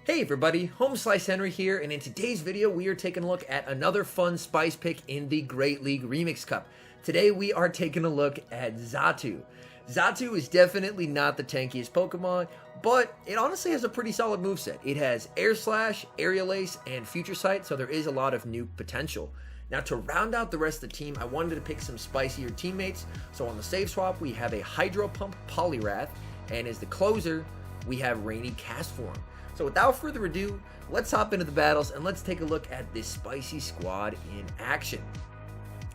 Hey everybody, HomeSliceHenry here, and in today's video we are taking a look at another fun spice pick in the Great League Remix Cup. Today we are taking a look at XATU. XATU is definitely not the tankiest Pokemon, but it honestly has a pretty solid moveset. It has Air Slash, Aerial Ace, and Future Sight, so there is a lot of nuke potential. Now to round out the rest of the team, I wanted to pick some spicier teammates, so on the save swap we have a Hydro Pump Poliwrath, and as the closer we have Rainy Castform. So without further ado, let's hop into the battles and let's take a look at this spicy squad in action.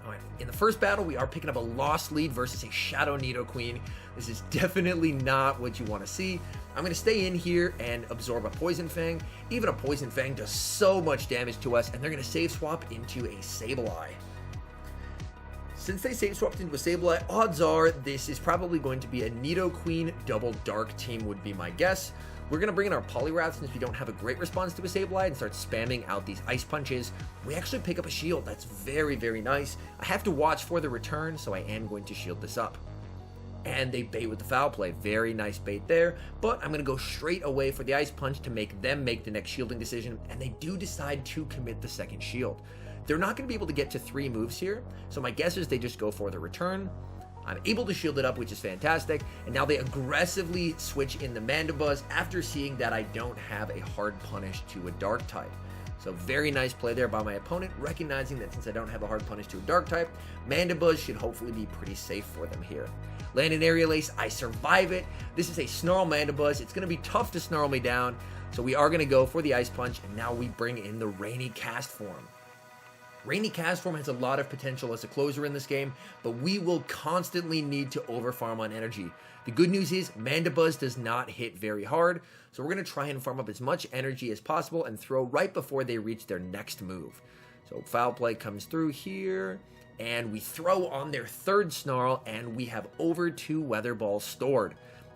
Alright, in the first battle, we are picking up a Lost Lead versus a Shadow Nidoqueen. This is definitely not what you want to see. I'm going to stay in here and absorb a Poison Fang. Even a Poison Fang does so much damage to us, and they're going to save swap into a Sableye. Since they save swapped into a Sableye, odds are this is probably going to be a Nidoqueen Double Dark team would be my guess. We're going to bring in our Poliwrath since we don't have a great response to a Sableye and start spamming out these Ice Punches. We actually pick up a shield. That's very, very nice. I have to watch for the return, so I am going to shield this up. And they bait with the Foul Play. Very nice bait there, but I'm going to go straight away for the Ice Punch to make them make the next shielding decision, and they do decide to commit the second shield. They're not going to be able to get to 3 moves here, so my guess is they just go for the return. I'm able to shield it up, which is fantastic, and now they aggressively switch in the Mandibuzz after seeing that I don't have a hard punish to a Dark type. So very nice play there by my opponent, recognizing that since I don't have a hard punish to a Dark type, Mandibuzz should hopefully be pretty safe for them here. Land an Aerial Ace, I survive it. This is a Snarl Mandibuzz. It's going to be tough to snarl me down, so we are going to go for the Ice Punch, and now we bring in the Rainy Castform. Rainy Castform has a lot of potential as a closer in this game, but we will constantly need to overfarm on energy. The good news is Mandibuzz does not hit very hard, so we're going to try and farm up as much energy as possible and throw right before they reach their next move. So Foul Play comes through here, and we throw on their third Snarl, and we have over 2 Weather Balls stored.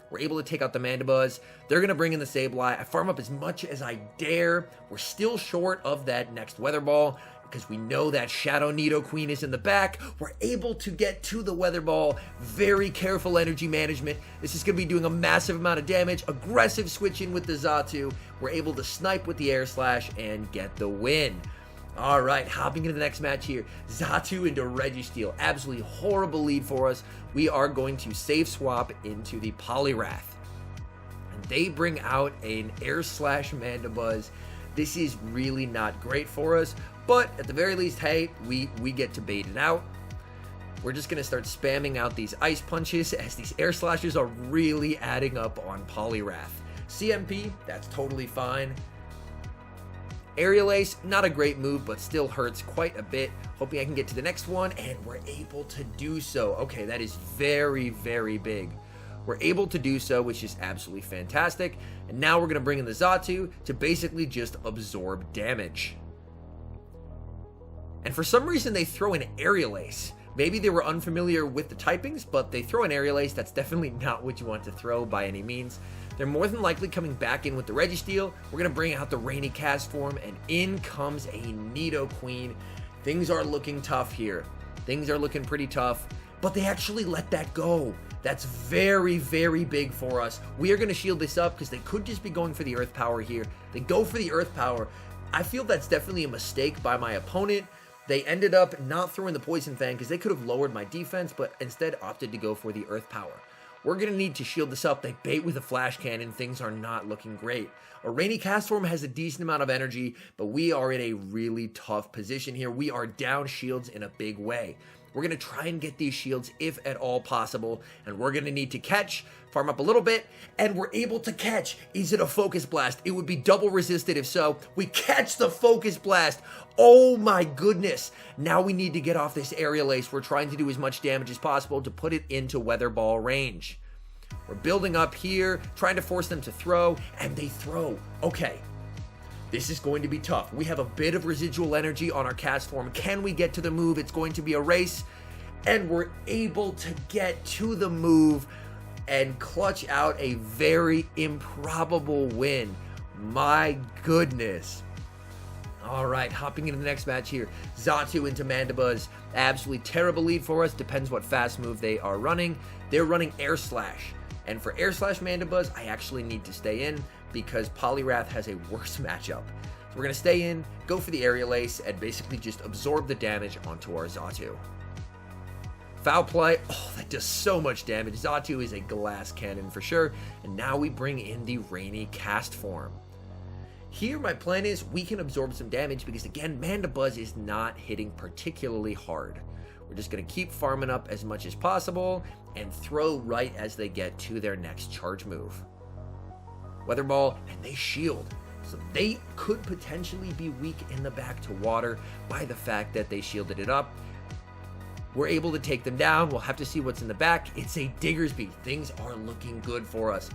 We're able to take out the Mandibuzz. They're going to bring in the Sableye. I farm up as much as I dare. We're still short of that next Weather Ball, because we know that Shadow Nidoqueen is in the back. We're able to get to the Weather Ball. Very careful energy management. This is going to be doing a massive amount of damage. Aggressive switch in with the XATU. We're able to snipe with the Air Slash and get the win. Alright, hopping into the next match here. XATU into Registeel. Absolutely horrible lead for us. We are going to save swap into the Poliwrath. And they bring out an Air Slash Mandibuzz. This is really not great for us, but at the very least, hey, we get to bait it out. We're just going to start spamming out these Ice Punches as these Air Slashes are really adding up on Poliwrath. CMP, that's totally fine. Aerial Ace, not a great move, but still hurts quite a bit. Hoping I can get to the next one, and we're able to do so. Okay, that is very, very big. We're able to do so, which is absolutely fantastic. And now we're going to bring in the XATU to basically just absorb damage. And for some reason, they throw an Aerial Ace. Maybe they were unfamiliar with the typings, but they throw an Aerial Ace. That's definitely not what you want to throw by any means. They're more than likely coming back in with the Registeel. We're going to bring out the Rainy Castform, and in comes a Nidoqueen. Things are looking tough here. Things are looking pretty tough, but they actually let that go. That's very, very big for us. We are going to shield this up because they could just be going for the Earth Power here. They go for the Earth Power. I feel that's definitely a mistake by my opponent. They ended up not throwing the Poison Fang because they could have lowered my defense, but instead opted to go for the Earth Power. We're going to need to shield this up. They bait with a Flash Cannon. Things are not looking great. A Rainy Castform has a decent amount of energy, but we are in a really tough position here. We are down shields in a big way. We're going to try and get these shields if at all possible, and we're going to need to catch, farm up a little bit, and we're able to catch. Is it a Focus Blast? It would be double resisted if so. We catch the Focus Blast. Oh my goodness. Now we need to get off this Aerial Ace. We're trying to do as much damage as possible to put it into Weather Ball range. We're building up here, trying to force them to throw, and they throw. Okay. This is going to be tough. We have a bit of residual energy on our Castform. Can we get to the move? It's going to be a race. And we're able to get to the move and clutch out a very improbable win. My goodness. All right, hopping into the next match here. XATU into Mandibuzz. Absolutely terrible lead for us. Depends what fast move they are running. They're running Air Slash. And for Air Slash Mandibuzz, I actually need to stay in. because Poliwrath has a worse matchup. So we're going to stay in, go for the Aerial Ace, and basically just absorb the damage onto our XATU. Foul play, oh, that does so much damage. XATU is a glass cannon for sure. And now we bring in the Rainy Cast form. Here, my plan is we can absorb some damage because, again, Mandibuzz is not hitting particularly hard. We're just going to keep farming up as much as possible and throw right as they get to their next charge move. Weather Ball, and they shield. So they could potentially be weak in the back to water by the fact that they shielded it up. We're able to take them down. We'll have to see what's in the back. It's a Diggersby. Things are looking good for us.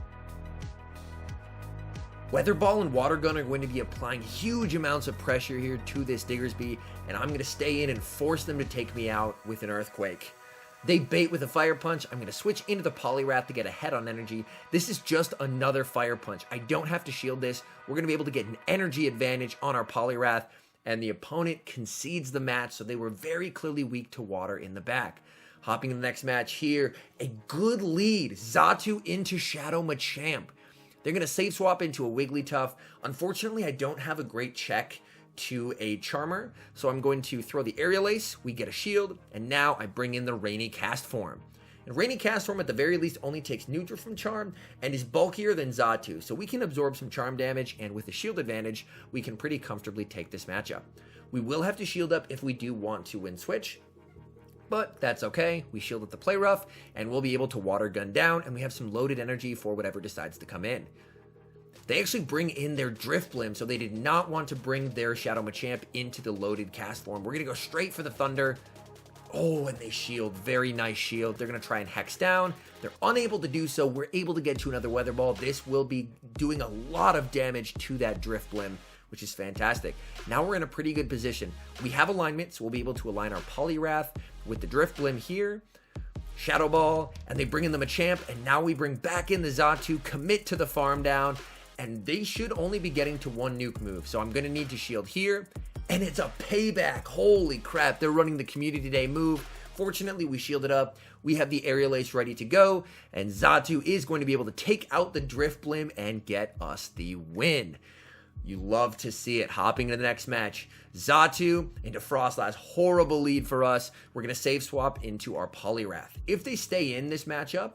Weather Ball and Water Gun are going to be applying huge amounts of pressure here to this Diggersby, and I'm going to stay in and force them to take me out with an Earthquake. They bait with a Fire Punch. I'm going to switch into the Poliwrath to get ahead on energy. This is just another Fire Punch. I don't have to shield this. We're going to be able to get an energy advantage on our Poliwrath, and the opponent concedes the match, so they were very clearly weak to water in the back. Hopping to the next match here, a good lead. XATU into Shadow Machamp. They're going to save swap into a Wigglytuff. Unfortunately, I don't have a great check to a Charmer, so I'm going to throw the Aerial Ace. We get a shield, and now I bring in the Rainy Cast form. And Rainy Cast form, at the very least, only takes neutral from Charm and is bulkier than XATU, so we can absorb some Charm damage, and with the shield advantage, we can pretty comfortably take this matchup. We will have to shield up if we do want to win switch, but that's okay. We shield up the Play Rough, and we'll be able to Water Gun down, and we have some loaded energy for whatever decides to come in. They actually bring in their Drifblim, so they did not want to bring their Shadow Machamp into the loaded cast form. We're going to go straight for the Thunder. Oh, and they shield. Very nice shield. They're going to try and Hex down. They're unable to do so. We're able to get to another Weather Ball. This will be doing a lot of damage to that Drifblim, which is fantastic. Now we're in a pretty good position. We have alignment, so we'll be able to align our Poliwrath with the Drifblim here. Shadow Ball, and they bring in the Machamp, and now we bring back in the XATU, commit to the farm down, and they should only be getting to one nuke move. So I'm going to need to shield here, and it's a payback. Holy crap, they're running the Community Day move. Fortunately, we shielded up. We have the Aerial Ace ready to go, and XATU is going to be able to take out the Drifblim and get us the win. You love to see it. Hopping to the next match. XATU into Frostlass. Horrible lead for us. We're going to save swap into our Poliwrath. If they stay in this matchup,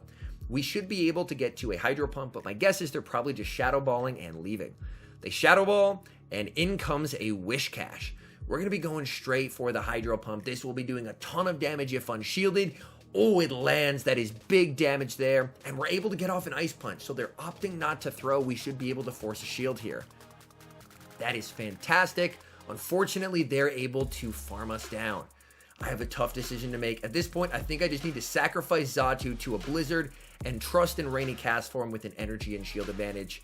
we should be able to get to a Hydro Pump, but my guess is they're probably just Shadow Balling and leaving. They Shadow Ball, and in comes a Wishcash. We're going to be going straight for the Hydro Pump. This will be doing a ton of damage if unshielded. Oh, it lands. That is big damage there. And we're able to get off an Ice Punch, so they're opting not to throw. We should be able to force a shield here. That is fantastic. Unfortunately, they're able to farm us down. I have a tough decision to make. At this point, I think I just need to sacrifice XATU to a Blizzard and trust in Rainy Cast form with an energy and shield advantage.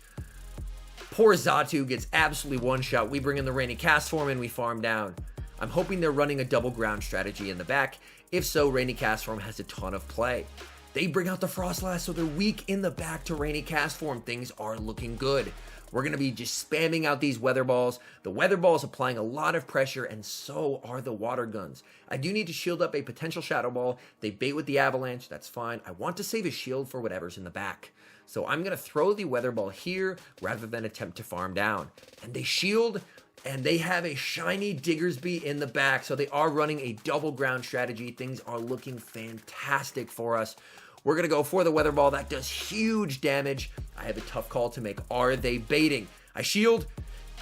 Poor XATU gets absolutely one shot. We bring in the Rainy Cast form and we farm down. I'm hoping they're running a double ground strategy in the back. If so, Rainy Cast form has a ton of play. They bring out the Frostlass, so they're weak in the back to Rainy Cast form. Things are looking good. We're going to be just spamming out these Weather Balls. The Weather Balls applying a lot of pressure, and so are the Water Guns. I do need to shield up a potential Shadow Ball. They bait with the Avalanche. That's fine. I want to save a shield for whatever's in the back. So I'm going to throw the Weather Ball here rather than attempt to farm down. And they shield, and they have a shiny Diggersby in the back. So they are running a double ground strategy. Things are looking fantastic for us. We're going to go for the Weather Ball. That does huge damage. I have a tough call to make. Are they baiting? I shield,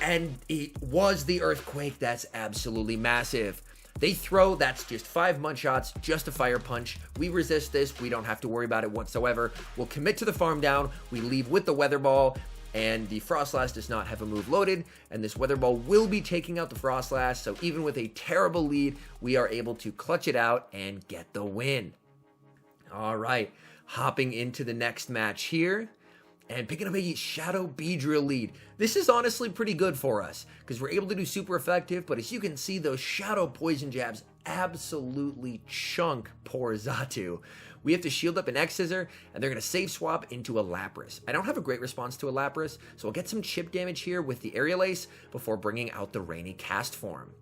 and it was the Earthquake. That's absolutely massive. They throw. That's just 5 Mudshots, just a Fire Punch. We resist this. We don't have to worry about it whatsoever. We'll commit to the farm down. We leave with the Weather Ball, and the Frostlass does not have a move loaded, and this Weather Ball will be taking out the Frostlass. So even with a terrible lead, we are able to clutch it out and get the win. All right, hopping into the next match here and picking up a Shadow Beedrill lead. This is honestly pretty good for us because we're able to do super effective, but as you can see, those Shadow Poison Jabs absolutely chunk poor XATU. We have to shield up an X-Scissor, and they're going to save swap into a Lapras. I don't have a great response to a Lapras, so I'll get some chip damage here with the Aerial Ace before bringing out the Rainy Cast form.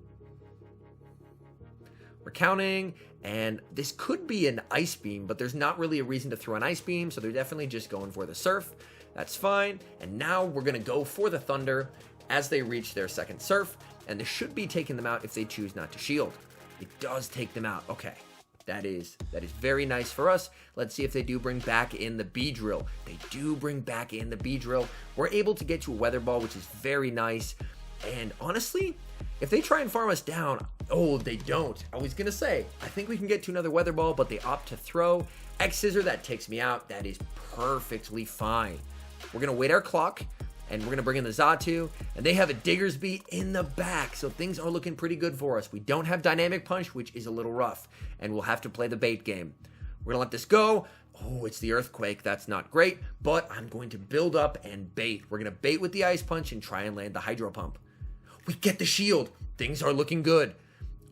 We're counting, and this could be an Ice Beam, but there's not really a reason to throw an Ice Beam, so they're definitely just going for the Surf. That's fine. And now we're going to go for the Thunder as they reach their second Surf. And this should be taking them out if they choose not to shield. It does take them out. Okay. That is very nice for us. Let's see if they do bring back in the Beedrill. They do bring back in the Beedrill. We're able to get to a Weather Ball, which is very nice. And honestly, if they try and farm us down, oh, they don't. I was going to say, I think we can get to another Weather Ball, but they opt to throw. X-Scissor, that takes me out. That is perfectly fine. We're going to wait our clock, and we're going to bring in the XATU, and they have a Diggersby in the back, so things are looking pretty good for us. We don't have Dynamic Punch, which is a little rough, and we'll have to play the bait game. We're going to let this go. Oh, it's the Earthquake. That's not great, but I'm going to build up and bait. We're going to bait with the Ice Punch and try and land the Hydro Pump. We get the shield. Things are looking good.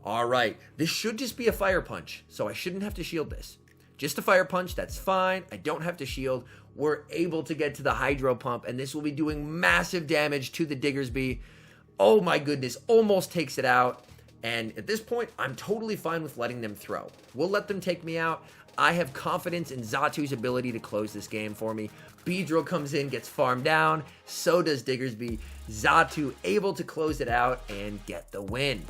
All right, this should just be a Fire Punch, so I shouldn't have to shield this. Just a Fire Punch, that's fine. I don't have to shield. We're able to get to the Hydro Pump, and this will be doing massive damage to the Diggersby. Oh my goodness, almost takes it out. And at this point, I'm totally fine with letting them throw. We'll let them take me out. I have confidence in XATU's ability to close this game for me. Beedrill comes in, gets farmed down. So does Diggersby. XATU able to close it out and get the win.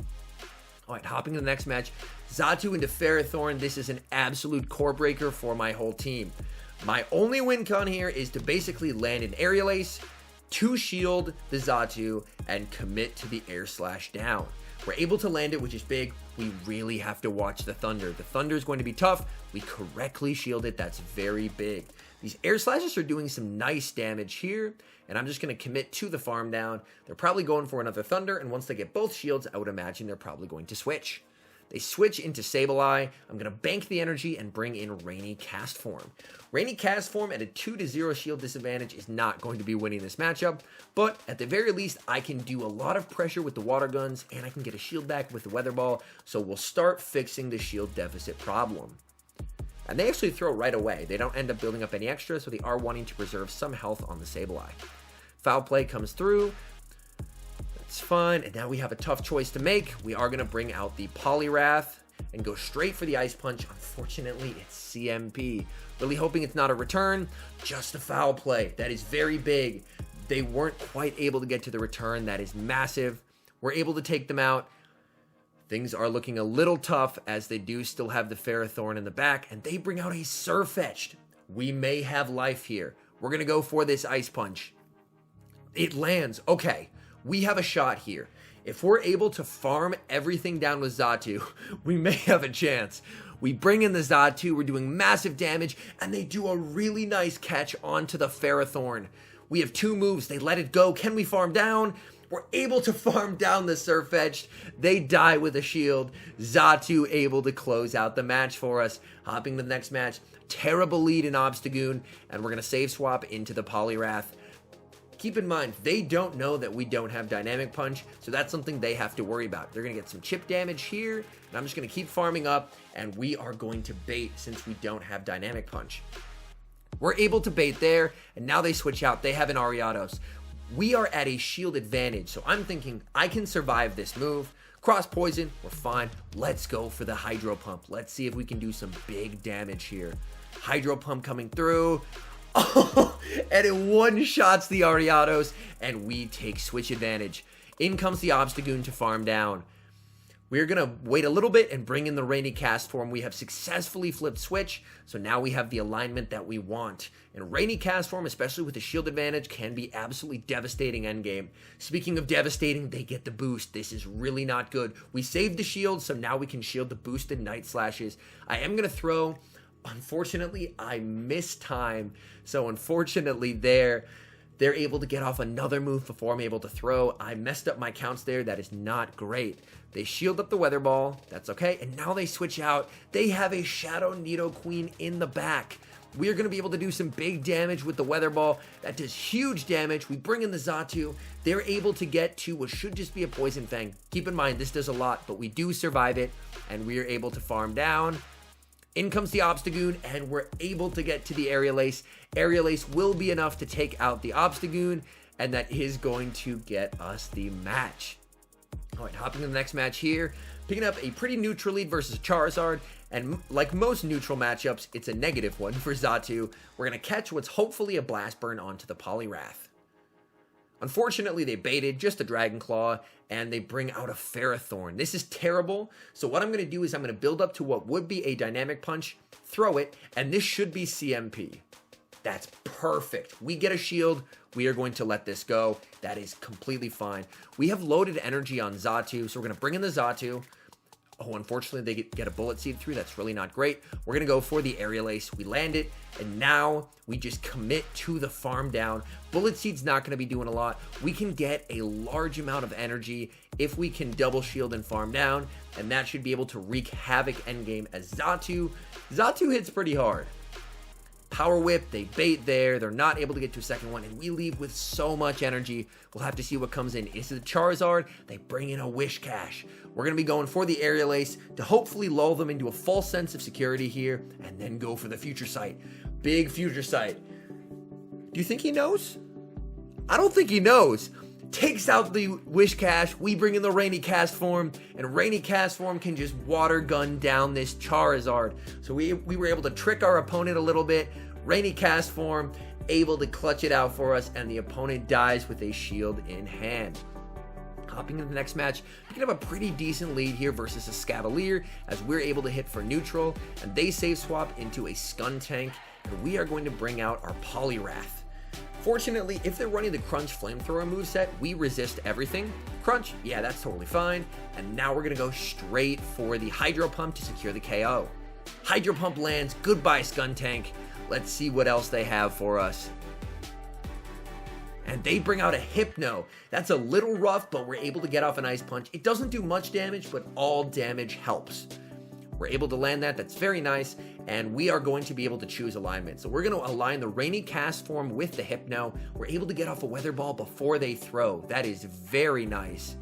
All right, hopping to the next match. XATU into Ferrothorn. This is an absolute core breaker for my whole team. My only win con here is to basically land an Aerial Ace, to shield the XATU, and commit to the Air Slash down. We're able to land it, which is big. We really have to watch the Thunder. The Thunder is going to be tough. We correctly shield it. That's very big. These Air Slashes are doing some nice damage here, and I'm just going to commit to the farm down. They're probably going for another Thunder, and once they get both shields, I would imagine they're probably going to switch. They switch into Sableye. I'm going to bank the energy and bring in Rainy Cast Form. Rainy Cast Form at a 2-0 shield disadvantage is not going to be winning this matchup, but at the very least, I can do a lot of pressure with the Water Guns, and I can get a shield back with the Weather Ball, so we'll start fixing the shield deficit problem. And they actually throw right away. They don't end up building up any extra, so they are wanting to preserve some health on the Sableye. Foul Play comes through. It's fine, and now we have a tough choice to make. We are going to bring out the Poliwrath and go straight for the Ice Punch. Unfortunately, it's CMP. Really hoping it's not a return, just a Foul Play. That is very big. They weren't quite able to get to the return. That is massive. We're able to take them out. Things are looking a little tough as they do still have the Ferrothorn in the back, and they bring out a Surfetched. We may have life here. We're going to go for this Ice Punch. It lands. Okay. We have a shot here. If we're able to farm everything down with XATU, we may have a chance. We bring in the XATU, we're doing massive damage, and they do a really nice catch onto the Ferrothorn. We have two moves, they let it go. Can we farm down? We're able to farm down the Surfetched. They die with a shield. XATU able to close out the match for us. Hopping to the next match, terrible lead in Obstagoon, and we're going to save swap into the Poliwrath. Keep in mind, they don't know that we don't have Dynamic Punch, so that's something they have to worry about. They're going to get some chip damage here, and I'm just going to keep farming up, and we are going to bait since we don't have Dynamic Punch. We're able to bait there, and now they switch out. They have an Ariados. We are at a shield advantage, so I'm thinking I can survive this move. Cross Poison, we're fine. Let's go for the Hydro Pump. Let's see if we can do some big damage here. Hydro Pump coming through. Oh, and it one-shots the Ariados, and we take switch advantage. In comes the Obstagoon to farm down. We're going to wait a little bit and bring in the Rainy Cast Form. We have successfully flipped switch, so now we have the alignment that we want. And Rainy Cast Form, especially with the shield advantage, can be absolutely devastating endgame. Speaking of devastating, they get the boost. This is really not good. We saved the shield, so now we can shield the boosted Night Slashes. I am going to throw. Unfortunately, I missed time, so unfortunately they're able to get off another move before I'm able to throw. I messed up my counts there. That is not great. They shield up the Weather Ball. That's okay. And now they switch out. They have a Shadow Nidoqueen in the back. We're going to be able to do some big damage with the Weather Ball. That does huge damage. We bring in the XATU. They're able to get to what should just be a Poison Fang. Keep in mind, this does a lot, but we do survive it, and we are able to farm down. In comes the Obstagoon, and we're able to get to the Aerial Ace. Aerial Ace will be enough to take out the Obstagoon, and that is going to get us the match. All right, hopping to the next match here. Picking up a pretty neutral lead versus Charizard. And like most neutral matchups, it's a negative one for XATU. We're going to catch what's hopefully a Blast Burn onto the Poliwrath. Unfortunately, they baited just a Dragon Claw, and they bring out a Ferrothorn. This is terrible, so what I'm going to do is I'm going to build up to what would be a Dynamic Punch, throw it, and this should be CMP. That's perfect. We get a shield. We are going to let this go. That is completely fine. We have loaded energy on XATU, so we're going to bring in the XATU. Oh, unfortunately, they get a Bullet Seed through. That's really not great. We're going to go for the Aerial Ace. We land it, and now we just commit to the farm down. Bullet Seed's not going to be doing a lot. We can get a large amount of energy if we can double shield and farm down, and that should be able to wreak havoc endgame as XATU hits pretty hard. Power Whip, they bait there, they're not able to get to a second one, and we leave with so much energy. We'll have to see what comes in. Is it a Charizard? They bring in a Whiscash. We're going to be going for the Aerial Ace to hopefully lull them into a false sense of security here, and then go for the Future Sight. Big Future Sight. Do you think he knows? I don't think he knows. Takes out the Whiscash, we bring in the Rainy Cast form, and Rainy Cast form can just water gun down this Charizard. So we were able to trick our opponent a little bit. Rainy Cast form, able to clutch it out for us, and the opponent dies with a shield in hand. Hopping into the next match, picking up a pretty decent lead here versus a Scavalier, as we're able to hit for neutral, and they save swap into a Skuntank, and we are going to bring out our Poliwrath. Fortunately, if they're running the Crunch Flamethrower moveset, we resist everything. Crunch, yeah, that's totally fine. And now we're going to go straight for the Hydro Pump to secure the KO. Hydro Pump lands, goodbye Skuntank. Let's see what else they have for us. And they bring out a Hypno. That's a little rough, but we're able to get off an Ice Punch. It doesn't do much damage, but all damage helps. We're able to land that. That's very nice. And we are going to be able to choose alignment. So we're going to align the Rainy Cast form with the Hypno. We're able to get off a Weather Ball before they throw. That is very nice.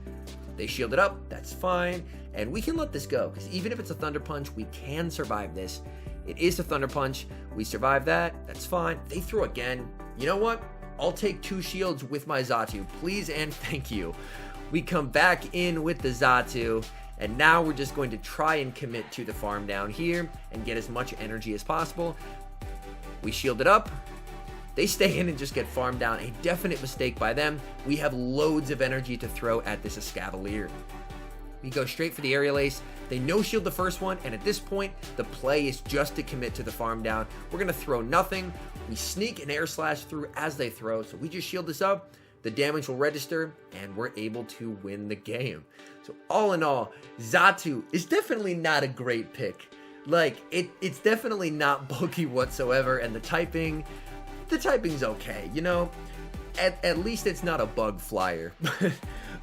They shield it up. That's fine. And we can let this go, because even if it's a Thunder Punch, we can survive this. It is a Thunder Punch. We survive that. That's fine. They throw again. You know what? I'll take 2 shields with my XATU. Please and thank you. We come back in with the XATU. And now we're just going to try and commit to the farm down here and get as much energy as possible. We shield it up. They stay in and just get farmed down. A definite mistake by them. We have loads of energy to throw at this Escavalier. We go straight for the Aerial Ace. They no-shield the first one, and at this point, the play is just to commit to the farm down. We're going to throw nothing. We sneak an Air Slash through as they throw, so we just shield this up. The damage will register, and we're able to win the game. So all in all, XATU is definitely not a great pick. Like, it's definitely not bulky whatsoever, and the typing's okay, you know? At least it's not a bug flyer.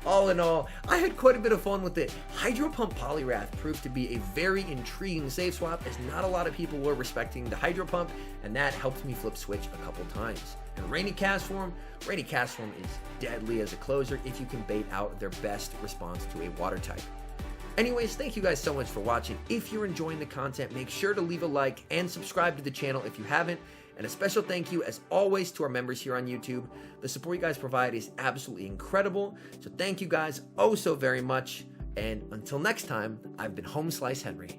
All in all, I had quite a bit of fun with it. Hydro Pump Poliwrath proved to be a very intriguing save swap, as not a lot of people were respecting the Hydro Pump, and that helped me flip switch a couple times. And Rainy Cast form is deadly as a closer if you can bait out their best response to a water type. Anyways, thank you guys so much for watching. If you're enjoying the content, make sure to leave a like and subscribe to the channel if you haven't. And a special thank you, as always, to our members here on YouTube. The support you guys provide is absolutely incredible. So thank you guys oh so very much. And until next time, I've been HomeSliceHenry.